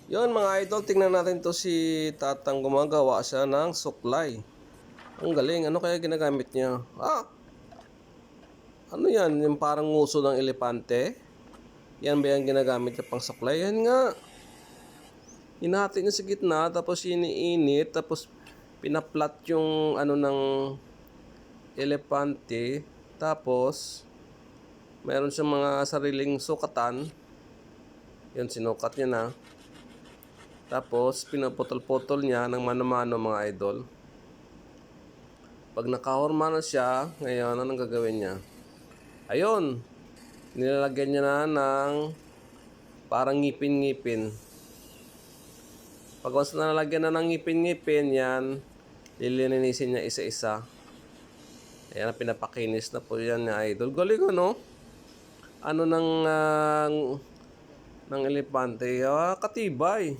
Yon mga idol, tingnan natin to si Tatang gumagawa siya ng suklay. Ang galing, ano kaya ginagamit niya? Ano yan? Yung parang nguso ng elepante? Yan ba yung ginagamit niya pang suklay? Yan nga. Hinati niya sa gitna, tapos iniinit, tapos pinaplat yung ano ng elepante. Tapos, mayroon siyang mga sariling sukatan. Yan, sinukat niya na. Tapos, pinaputol-putol niya ng mano-mano mga idol. Pag nakahorma na siya, ngayon, anong gagawin niya? Ayun! Nilalagyan niya na ng parang ngipin-ngipin. Pag once na nalagyan na ng ngipin-ngipin, yan, lilinisin niya isa-isa. Ayan, pinapakinis na po yan niya idol. Galing ano? Ano ng elepante? Katibay.